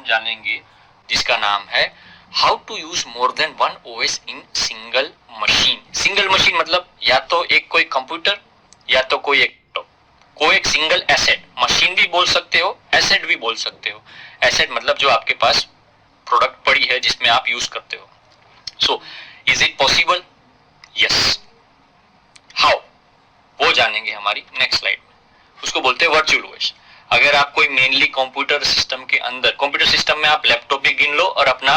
जानेंगे जिसका नाम है how to use more than one OS in single machine. Single machine मतलब या तो एक कोई कंप्यूटर या तो कोई एक सिंगल एसेट, मशीन भी बोल सकते हो, एसेट भी बोल सकते हो। एसेट मतलब जो आपके पास प्रोडक्ट पड़ी है जिसमें आप यूज करते हो। So is it possible? Yes. How, वो जानेंगे हमारी नेक्स्ट स्लाइड में। उसको बोलते हैं वर्चुअल ओएस। अगर आप कोई मेनली कंप्यूटर सिस्टम के अंदर, कंप्यूटर सिस्टम में आप लैपटॉप भी गिन लो और अपना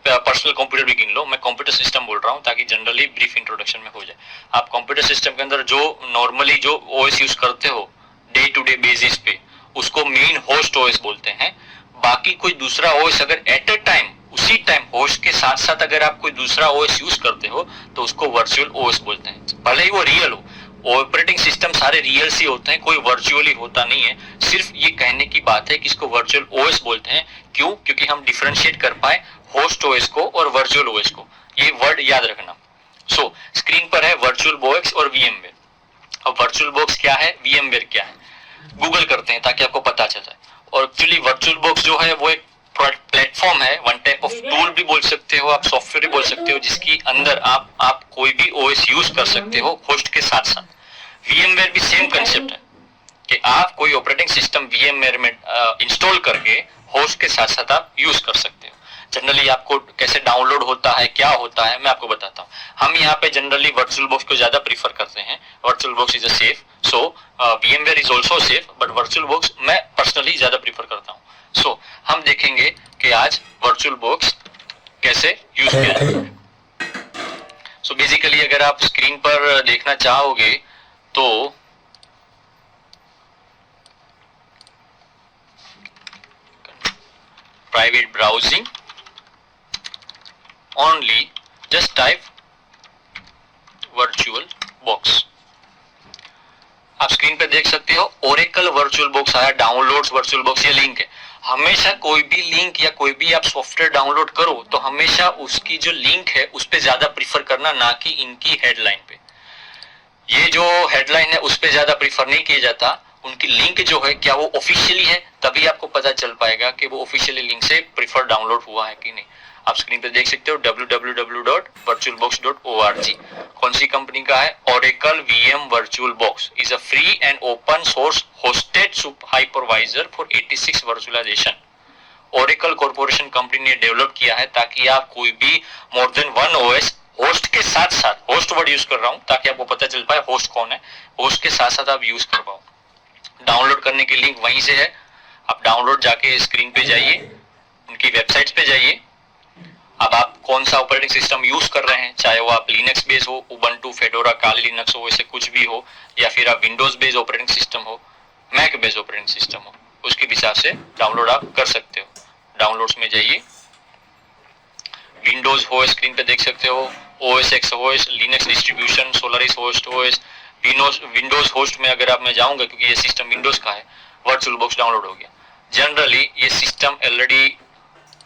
पर्सनल कंप्यूटर भी गिन लो, मैं कंप्यूटर सिस्टम बोल रहा हूं ताकि जनरली ब्रीफ इंट्रोडक्शन में हो जाए। आप कंप्यूटर सिस्टम के अंदर जो नॉर्मली जो ओएस यूज करते हो डे टू डे बेसिस पे, उसको मेन होस्ट ओएस बोलते हैं। बाकी कोई दूसरा ओएस अगर एट ए टाइम, उसी टाइम होस्ट के साथ साथ अगर आप कोई दूसरा ओएस यूज करते हो तो उसको वर्चुअल ओएस बोलते हैं, भले ही वो रियल हो। ऑपरेटिंग सिस्टम सारे रियल से होते हैं, कोई वर्चुअली होता नहीं है। सिर्फ ये कहने की बात है कि इसको वर्चुअल ओएस बोलते हैं। क्यों? क्योंकि हम डिफरेंशिएट कर पाए होस्ट ओएस को और वर्चुअल ओएस को। ये वर्ड याद रखना। सो स्क्रीन पर है वर्चुअल बॉक्स और वीएमवेयर। अब वर्चुअल बॉक्स क्या है, वीएमवेयर क्या है, गूगल करते हैं ताकि आपको पता चल जाए। और एक्चुअली वर्चुअल बॉक्स जो है वो एक प्लेटफॉर्म है, वन टाइप ऑफ टूल भी बोल सकते हो, आप सॉफ्टवेयर भी बोल सकते हो, जिसकी अंदर आप कोई भी ओएस यूज कर सकते हो होस्ट के साथ साथ। वीएमवेयर भी सेम कंसेप्ट है कि आप कोई ऑपरेटिंग सिस्टम वीएमवेयर में इंस्टॉल करके होस्ट के साथ साथ आप यूज कर सकते हो। जनरली आपको कैसे डाउनलोड होता है, क्या होता है, मैं आपको बताता हूँ। हम यहाँ पे जनरली वर्चुअल बॉक्स को ज्यादा प्रीफर करते हैं। Virtual box is a safe, so VMware is also safe, but virtual box मैं पर्सनली ज्यादा प्रीफर करता हूँ। सो हम देखेंगे कि आज वर्चुअल बॉक्स कैसे यूज किया जाता है। सो बेसिकली अगर आप स्क्रीन पर देखना चाहोगे तो private browsing only, just type virtual box। आप स्क्रीन पे देख सकते हो ओरेकल वर्चुअल बॉक्स आया, डाउनलोड्स वर्चुअल बॉक्स, ये लिंक है। हमेशा कोई भी लिंक या कोई भी आप सॉफ्टवेयर डाउनलोड करो तो हमेशा उसकी जो लिंक है उस पे ज्यादा प्रीफर करना, ना कि इनकी हेडलाइन पे। ये जो हेडलाइन है उस पे ज्यादा प्रीफर नहीं किया जाता, उनकी लिंक जो है क्या वो ऑफिशियली है, तभी आपको पता चल पाएगा कि वो ऑफिशियली लिंक से प्रीफर डाउनलोड हुआ है कि नहीं। आप स्क्रीन पे देख सकते हो www.virtualbox.org। कौन सी कंपनी का है? Oracle VM Virtual Box is a free and open source hosted hypervisor for 86 virtualization। Oracle corporation company ने डेवलप किया है ताकि आप कोई भी मोर देन वन ओएस होस्ट के साथ साथ, होस्ट वर्ड यूज कर रहा हूं ताकि आपको पता चल पाए होस्ट कौन है, होस्ट के साथ साथ आप यूज कर पाओ। डाउनलोड करने की लिंक वहीं से है। आप डाउनलोड जाके स्क्रीन पे जाइए, उनकी वेबसाइट्स पे जाइए। अब आप कौन सा ऑपरेटिंग सिस्टम यूज कर रहे हैं, चाहे वो आप लिनक्स बेस हो, उबंटू, फेडोरा, काली लिनक्स हो, ऐसे कुछ भी हो, या फिर आप विंडोज बेस्ड ऑपरेटिंग सिस्टम हो, मैक बेस्ड ऑपरेटिंग सिस्टम हो, उसके हिसाब से डाउनलोड आप कर सकते हो। डाउनलोड्स में जाइए, विंडोज हो स्क्रीन पे देख सकते हो, OS x OS, Linux distribution, Solaris host OS, Windows host में अगर आप मैं जाऊंगा क्योंकि ये सिस्टम विंडोज का है, वर्चुअल बॉक्स डाउनलोड हो गया। जनरली ये सिस्टम ऑलरेडी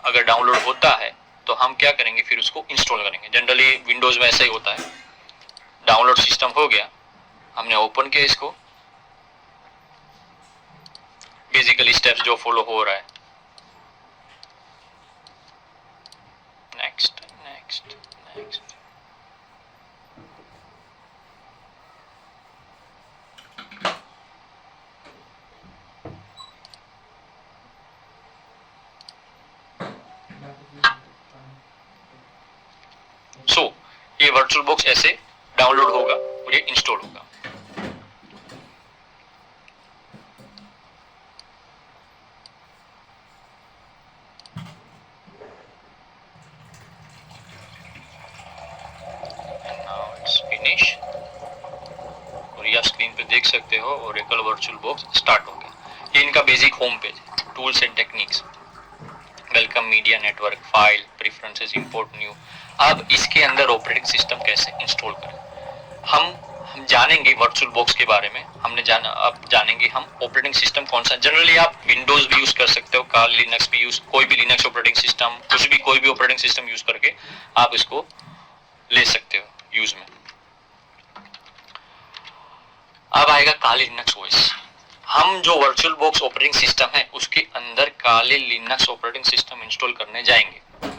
अगर डाउनलोड होता है तो हम क्या करेंगे, फिर उसको इंस्टॉल करेंगे। जनरली विंडोज में ऐसा ही होता है। डाउनलोड सिस्टम हो गया, हमने ओपन किया इसको, बेसिकली स्टेप्स जो फॉलो हो रहा है, नेक्स्ट नेक्स्ट नेक्स्ट, सो ये वर्चुअल बॉक्स ऐसे डाउनलोड होगा और ये इंस्टॉल होगा। फिनिश, और ये आप स्क्रीन पे देख सकते हो ओरेकल वर्चुअल बॉक्स स्टार्ट हो गया। ये इनका basic home page, tools and techniques, welcome media network, file preferences, import new. अब इसके अंदर ऑपरेटिंग सिस्टम कैसे इंस्टॉल करें, हम जानेंगे वर्चुअल बॉक्स के बारे में। अब जानेंगे हम ऑपरेटिंग सिस्टम कौन सा। जनरली आप विंडोज भी यूज कर सकते हो, काल लिनक्स भी यूज, कोई भी लिनक्स ऑपरेटिंग सिस्टम, कुछ भी कोई भी ऑपरेटिंग सिस्टम यूज करके आप इसको ले सकते हो यूज में। अब आएगा काली लिनक्स ओएस। हम जो वर्चुअल बॉक्स ऑपरेटिंग सिस्टम है उसके अंदर Kali Linux operating system install करने जाएंगे।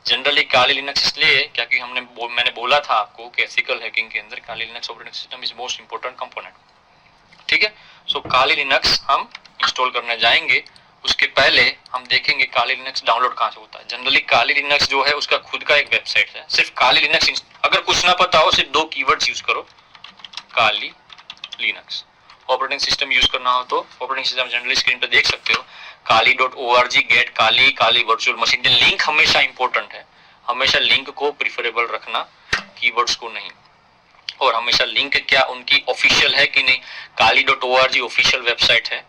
जनरली काली लिनक्स इसलिए क्योंकि मैंने बोला था आपको कि एथिकल हैकिंग के अंदर Kali Linux operating system is most important component. ठीक है, सो काली लिनक्स हम इंस्टॉल करने जाएंगे। उसके पहले हम देखेंगे काली लिनक्स डाउनलोड कहाँ से होता है। जनरली काली लिनक्स जो है उसका खुद का एक वेबसाइट है। सिर्फ काली लिनक्स, अगर कुछ ना पता हो सिर्फ 2 कीवर्ड्स यूज करो, काली लिनक्स। ऑपरेटिंग सिस्टम यूज करना हो तो ऑपरेटिंग सिस्टम जनरली स्क्रीन पे देख सकते हो, kali.org, गेट काली, काली वर्चुअल मशीन। लिंक हमेशा इंपॉर्टेंट है, हमेशा लिंक को प्रिफरेबल रखना, कीवर्ड्स को नहीं। और हमेशा लिंक क्या उनकी ऑफिशियल है कि नहीं। kali.org ऑफिशियल वेबसाइट है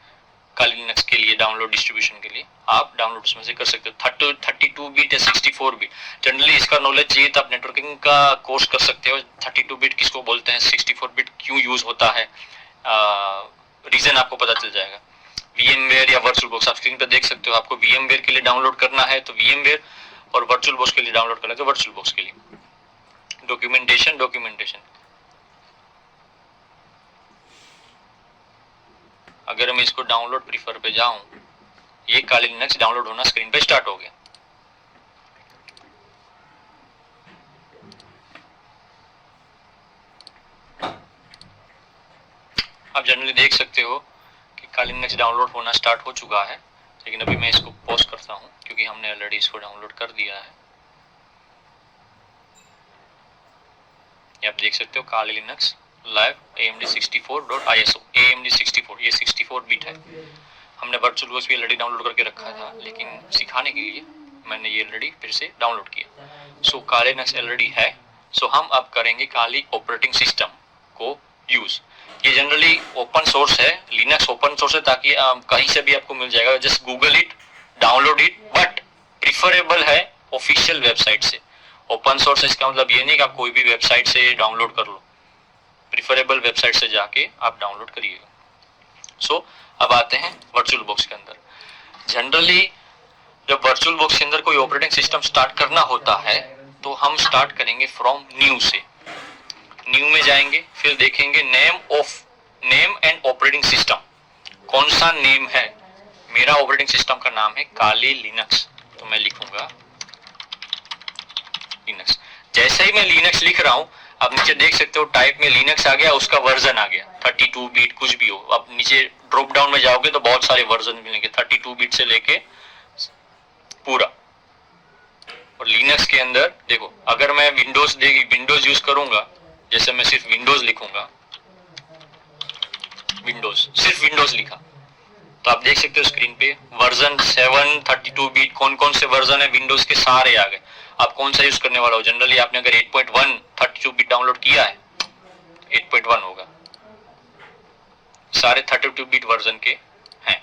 काली लिनक्स के लिए, डाउनलोड डिस्ट्रीब्यूशन के लिए आप डाउनलोड उसमें से कर सकते हो। 32 बिट या 64 बिट, जनरली इसका नॉलेज चाहिए तो आप नेटवर्किंग का कोर्स कर सकते हो। 32 बिट किसको बोलते हैं, 64 बिट क्यों यूज होता है, रीजन आपको पता चल जाएगा। VMware या वर्चुअल बॉक्स आप स्क्रीन पर देख सकते हो। आपको VMware के लिए डाउनलोड करना है तो VMware, और वर्चुअल बॉक्स के लिए डाउनलोड करना है तो वर्चुअल बॉक्स के लिए। डॉक्यूमेंटेशन अगर मैं इसको डाउनलोड प्रीफर पे जाऊं, ये काली लिनक्स डाउनलोड होना स्क्रीन पे स्टार्ट हो गया। आप जनरली देख सकते हो कि काली लिनक्स डाउनलोड होना स्टार्ट हो चुका है, लेकिन अभी मैं इसको पॉज करता हूं क्योंकि हमने ऑलरेडी इसको डाउनलोड कर दिया है। ये आप देख सकते हो काली लिनक्स लाइव amd64.iso, amd64, ये 64 बिट है। हमने वर्चुअल बॉक्स भी ऑलरेडी डाउनलोड करके रखा था, लेकिन सिखाने के लिए मैंने ये ऑलरेडी फिर से डाउनलोड किया। सो काली लिनक्स ऑलरेडी है। सो हम अब करेंगे काली ऑपरेटिंग सिस्टम को यूज। ये जनरली ओपन सोर्स है, लिनक्स ओपन सोर्स है, ताकि कहीं से भी आपको मिल जाएगा। Just Google it, download it, but preferable है ऑफिशियल वेबसाइट से। ओपन सोर्स है इसका मतलब ये नहीं कि आप कोई भी वेबसाइट से डाउनलोड कर लो, प्रिफरेबल वेबसाइट से जाके आप डाउनलोड करिएगा। सो अब आते हैं वर्चुअल बॉक्स के अंदर। जनरली जब वर्चुअल बॉक्स के अंदर कोई ऑपरेटिंग सिस्टम स्टार्ट करना होता है तो हम स्टार्ट करेंगे फ्रॉम न्यू से। न्यू में जाएंगे, फिर देखेंगे नेम एंड ऑपरेटिंग सिस्टम, कौन सा नेम है। मेरा ऑपरेटिंग सिस्टम का नाम है काली लिनक्स, तो मैं लिखूंगा लिनक्स। जैसे ही मैं लिनक्स लिख रहा हूं, आप नीचे देख सकते हो टाइप में लिनक्स आ गया, उसका वर्जन आ गया 32 बिट, कुछ भी हो। अब नीचे ड्रॉप डाउन में जाओगे तो बहुत सारे वर्जन मिलेंगे, 32 बिट से लेके पूरा। और लिनक्स के अंदर देखो, अगर मैं विंडोज यूज करूंगा, जैसे मैं सिर्फ विंडोज लिखूंगा, सिर्फ विंडोज लिखा, तो आप देख सकते हो स्क्रीन पे वर्जन 7 32 बिट, कौन कौन से वर्जन है विंडोज के सारे आ गए। आप कौन सा यूज करने वाला हो। जनरली आपने अगर 8.1 32 बिट डाउनलोड किया है, 8.1 होगा, सारे 32 बिट वर्जन के हैं।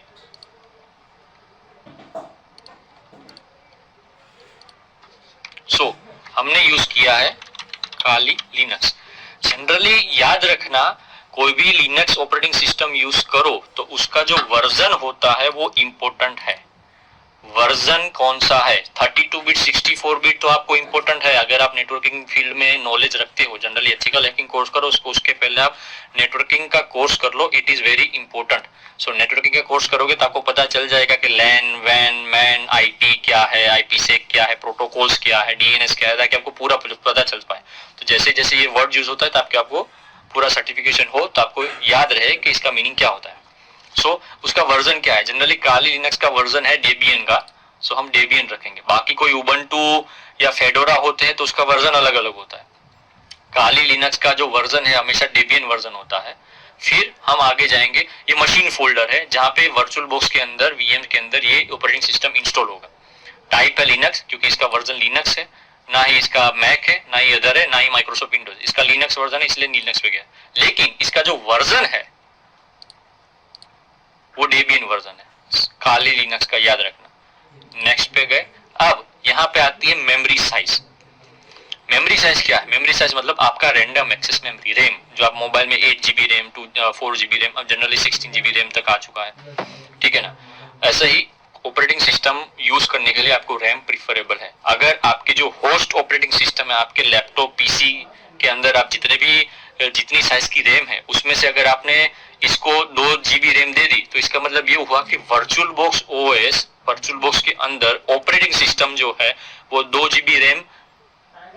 सो हमने यूज किया है काली लिनक्स। जनरली याद रखना, कोई भी लिनक्स ऑपरेटिंग सिस्टम यूज करो तो उसका जो वर्जन होता है वो इंपॉर्टेंट है। वर्जन कौन सा है, 32 बिट 64 बिट तो आपको इंपॉर्टेंट है। अगर आप नेटवर्किंग फील्ड में नॉलेज रखते हो, जनरली एथिकल हैकिंग कोर्स करो, उसके पहले आप नेटवर्किंग का कोर्स कर लो, it is very important. So networking का कोर्स करोगे तो आपको पता चल जाएगा कि लैन, वैन, मैन, आईपी क्या है, आईपीसेक क्या है, प्रोटोकॉल्स क्या है, डीएनएस क्या है, ताकि आपको पूरा पता चल पाए। तो जैसे जैसे ये वर्ड यूज होता है ताकि आपको पूरा सर्टिफिकेशन हो, तो आपको याद रहे कि इसका मीनिंग क्या होता है। सो उसका वर्जन क्या है। जनरली काली लिनक्स का वर्जन है डेबियन का, सो हम डेबियन रखेंगे। बाकी कोई उबंटू या फेडोरा होते हैं तो उसका वर्जन अलग अलग होता है। काली लिनक्स का जो वर्जन है हमेशा डेबियन वर्जन होता है। फिर हम आगे जाएंगे, ये मशीन फोल्डर है जहां पे वर्चुअल बॉक्स के अंदर, वीएम के अंदर ये ऑपरेटिंग सिस्टम इंस्टॉल होगा। टाइप है लिनक्स, क्योंकि इसका वर्जन लिनक्स है, ना ही इसका मैक है, ना ही अदर है, ना ही माइक्रोसॉफ्ट विंडोज। इसका लिनक्स वर्जन है इसलिए लिनक्स पे गया, लेकिन इसका जो वर्जन है वो डेबियन वर्जन है काली लिनक्स का, याद रखना। नेक्स्ट पे गए, अब यहाँ पे आती है मेमोरी साइज। मेमोरी साइज क्या है, मेमोरी साइज मतलब आपका रैंडम एक्सेस मेमोरी, रैम, जो आप मोबाइल में 8 GB रैम, 4 GB रैम, अब जनरली 16 GB रैम तक आ चुका है, ठीक है ना। ऐसे ही ऑपरेटिंग सिस्टम यूज करने के लिए आपको रैम प्रिफरेबल है। अगर आपके जो होस्ट ऑपरेटिंग सिस्टम है, आपके लैपटॉप, पीसी के अंदर आप जितनी साइज की रैम है उसमें से अगर आपने इसको 2 GB रैम दे दी, तो इसका मतलब ये हुआ कि virtual box OS, virtual box के अंदर ऑपरेटिंग सिस्टम जो है वो 2 GB रैम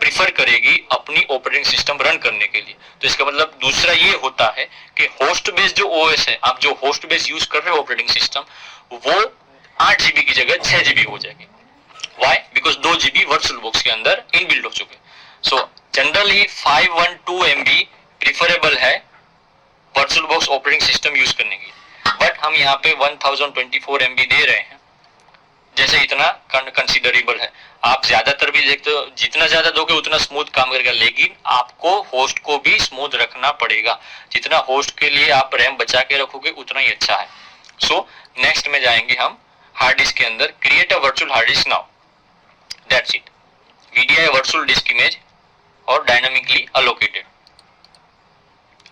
प्रिफर करेगी अपनी ऑपरेटिंग सिस्टम रन करने के लिए। तो इसका मतलब दूसरा ये होता है कि होस्ट बेस्ड जो ओएस है, आप जो होस्ट बेस्ड यूज कर रहे हो ऑपरेटिंग सिस्टम, वो 8 GB की जगह 6 GB हो जाएगी। Why? Because 2 GB virtual box के अंदर इनबिल्ट हो चुके। सो जनरली 512 MB प्रिफरेबल है virtual box operating system use करने की, बट हम यहाँ पे 1024 MB दे रहे हैं, जैसे इतना कंसिडरेबल है। आप ज्यादातर भी देखते हो जितना ज्यादा दोगे उतना स्मूथ काम करेगा, लेकिन आपको होस्ट को भी स्मूथ रखना पड़ेगा। जितना होस्ट के लिए आप रैम बचा के रखोगे उतना ही अच्छा है। सो नेक्स्ट में जाएंगे हम हार्ड डिस्क के अंदर, create a virtual hard disk now, that's it. VDI virtual disc image और डायनामिकली अलोकेटेड।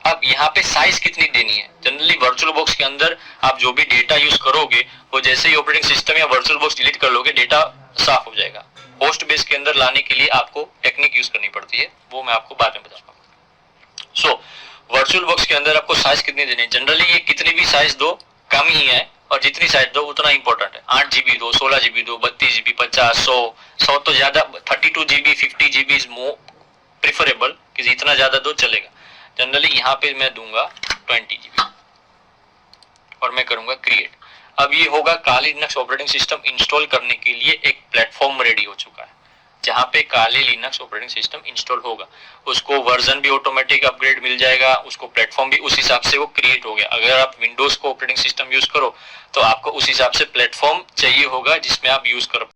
अब यहाँ पे साइज कितनी देनी है? जनरली वर्चुअल बॉक्स के अंदर आप जो भी डेटा यूज करोगे वो जैसे ही ऑपरेटिंग सिस्टम या वर्चुअल बॉक्स डिलीट कर लोगे डेटा साफ हो जाएगा। होस्ट बेस के अंदर लाने के लिए आपको टेक्निक यूज करनी पड़ती है, वो मैं आपको बाद में बताऊंगा। सो वर्चुअल बॉक्स के अंदर आपको साइज कितनी देनी है? जनरली ये कितनी भी साइज दो कम ही है, और जितनी साइज दो उतना इंपॉर्टेंट है। 8 GB दो, 16 GB दो, 32 GB, 50, 100 तो ज्यादा, 32 GB, 50 GB is more preferable, कि जितना ज्यादा दो चलेगा। जनरली यहाँ पे मैं दूंगा 20 GB और मैं करूंगा क्रिएट। अब ये होगा काली लिनक्स ऑपरेटिंग सिस्टम इंस्टॉल करने के लिए एक प्लेटफॉर्म रेडी हो चुका है, जहाँ पे काली लिनक्स ऑपरेटिंग सिस्टम इंस्टॉल होगा। उसको वर्जन भी ऑटोमेटिक अपग्रेड मिल जाएगा, उसको प्लेटफॉर्म भी उस हिसाब से वो क्रिएट हो गया। अगर आप विंडोज को ऑपरेटिंग सिस्टम यूज करो तो आपको उस हिसाब से प्लेटफॉर्म चाहिए होगा जिसमें आप यूज कर